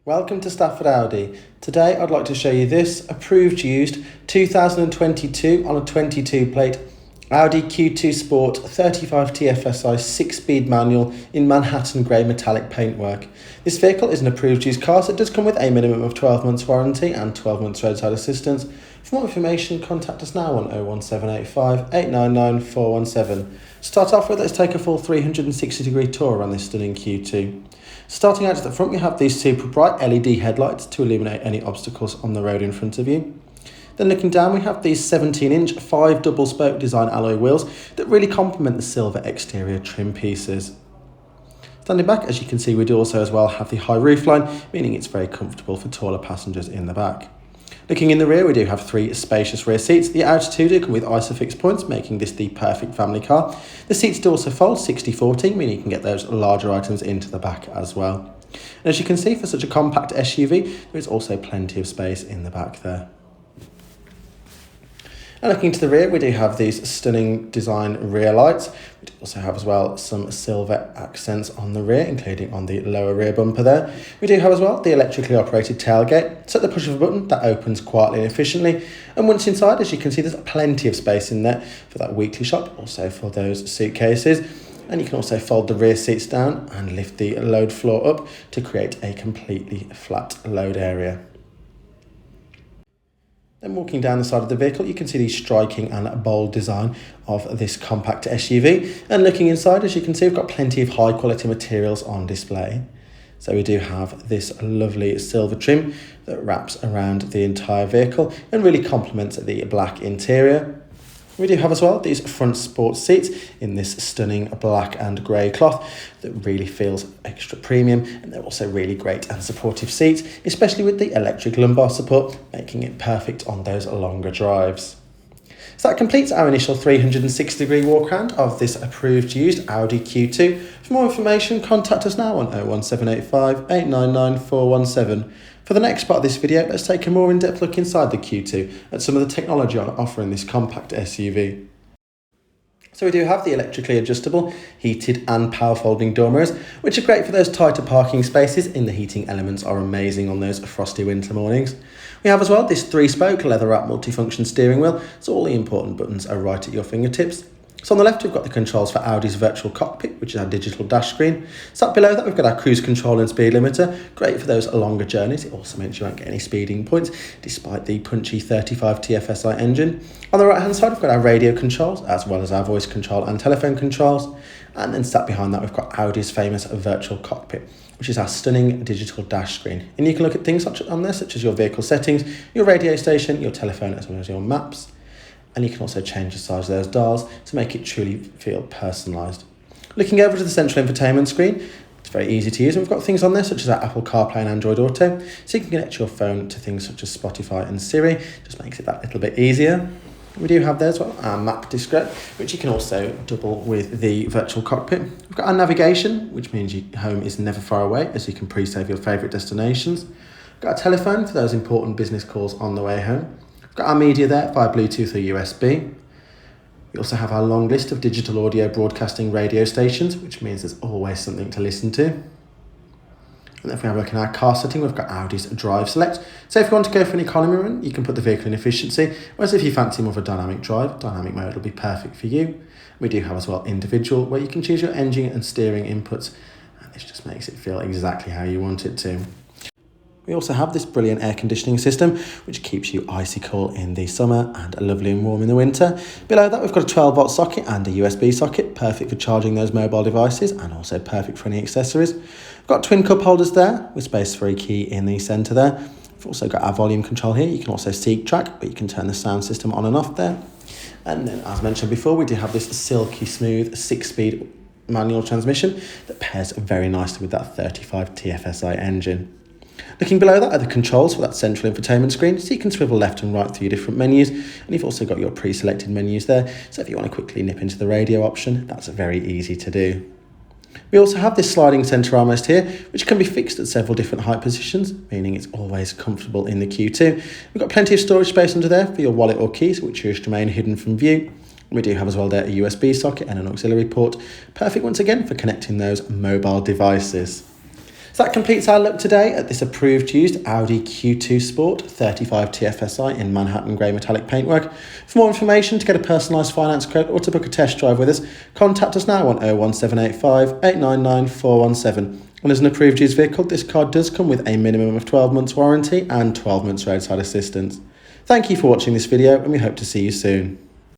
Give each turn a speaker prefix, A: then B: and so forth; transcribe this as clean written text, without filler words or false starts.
A: Welcome to Stafford Audi. Today I'd like to show you this approved used 2022 on a 22 plate Audi Q2 Sport 35 TFSI 6-speed manual in Manhattan grey metallic paintwork. This vehicle is an approved used car, so it does come with a minimum of 12 months warranty and 12 months roadside assistance. For more information, contact us now on 01785 899 417. To start off with, let's take a full 360 degree tour around this stunning Q2. Starting out at the front, we have these super bright LED headlights to illuminate any obstacles on the road in front of you. Then looking down, we have these 17-inch 5 double spoke design alloy wheels that really complement the silver exterior trim pieces. Standing back, as you can see, we do also as well have the high roofline, meaning it's very comfortable for taller passengers in the back. Looking in the rear, we do have 3 spacious rear seats. The outer 2 do come with ISOFIX points, making this the perfect family car. The seats do also fold 60-40, meaning you can get those larger items into the back as well. And as you can see, for such a compact SUV, there is also plenty of space in the back there. And looking to the rear, we do have these stunning design rear lights. We do also have as well some silver accents on the rear, including on the lower rear bumper there. We do have as well the electrically operated tailgate. So at the push of a button, that opens quietly and efficiently. And once inside, as you can see, there's plenty of space in there for that weekly shop, also for those suitcases. And you can also fold the rear seats down and lift the load floor up to create a completely flat load area. Then walking down the side of the vehicle, you can see the striking and bold design of this compact SUV. And looking inside, as you can see, we've got plenty of high quality materials on display. So we do have this lovely silver trim that wraps around the entire vehicle and really complements the black interior. We do have as well these front sports seats in this stunning black and grey cloth that really feels extra premium, and they're also really great and supportive seats, especially with the electric lumbar support, making it perfect on those longer drives. So that completes our initial 360 degree walk around of this approved used Audi Q2. For more information, contact us now on 01785 899 417. For the next part of this video, let's take a more in-depth look inside the Q2 at some of the technology on offer in this compact SUV. So we do have the electrically adjustable, heated and power folding door mirrors, which are great for those tighter parking spaces, and the heating elements are amazing on those frosty winter mornings. We have as well this 3-spoke leather-wrapped multifunction steering wheel, so all the important buttons are right at your fingertips. So on the left, we've got the controls for Audi's virtual cockpit, which is our digital dash screen. So up below that, we've got our cruise control and speed limiter, great for those longer journeys. It also means you won't get any speeding points, despite the punchy 35 TFSI engine. On the right-hand side, we've got our radio controls, as well as our voice control and telephone controls. And then sat behind that, we've got Audi's famous virtual cockpit, which is our stunning digital dash screen. And you can look at things on there, such as your vehicle settings, your radio station, your telephone, as well as your maps. And you can also change the size of those dials to make it truly feel personalised. Looking over to the central infotainment screen, it's very easy to use. And we've got things on there such as our Apple CarPlay and Android Auto, so you can connect your phone to things such as Spotify and Siri. Just makes it that little bit easier. We do have there as well our map display, which you can also double with the virtual cockpit. We've got our navigation, which means your home is never far away, as you can pre-save your favourite destinations. We've got a telephone for those important business calls on the way home. We've got our media there via Bluetooth or USB. We also have our long list of digital audio broadcasting radio stations, which means there's always something to listen to. And then if we have a look in our car setting, we've got Audi's Drive Select. So if you want to go for an economy run, you can put the vehicle in efficiency, whereas if you fancy more of a dynamic drive, dynamic mode will be perfect for you. We do have as well individual, where you can choose your engine and steering inputs, and this just makes it feel exactly how you want it to. We also have this brilliant air conditioning system, which keeps you icy cool in the summer and lovely and warm in the winter. Below that, we've got a 12-volt socket and a USB socket, perfect for charging those mobile devices and also perfect for any accessories. We've got twin cup holders there with space for a key in the centre there. We've also got our volume control here. You can also seek track, but you can turn the sound system on and off there. And then, as mentioned before, we do have this silky smooth 6-speed manual transmission that pairs very nicely with that 35 TFSI engine. Looking below that are the controls for that central infotainment screen, so you can swivel left and right through your different menus, and you've also got your pre-selected menus there, so if you want to quickly nip into the radio option, that's very easy to do. We also have this sliding centre armrest here, which can be fixed at several different height positions, meaning it's always comfortable in the Q2. We've got plenty of storage space under there for your wallet or keys, which you wish to remain hidden from view. We do have as well there a USB socket and an auxiliary port, perfect once again for connecting those mobile devices. So So that completes our look today at this approved used Audi Q2 Sport 35 TFSI in Manhattan grey metallic paintwork. For more information, to get a personalised finance quote or to book a test drive with us, contact us now on 01785 899 417. And as an approved used vehicle, this car does come with a minimum of 12 months warranty and 12 months roadside assistance. Thank you for watching this video, and we hope to see you soon.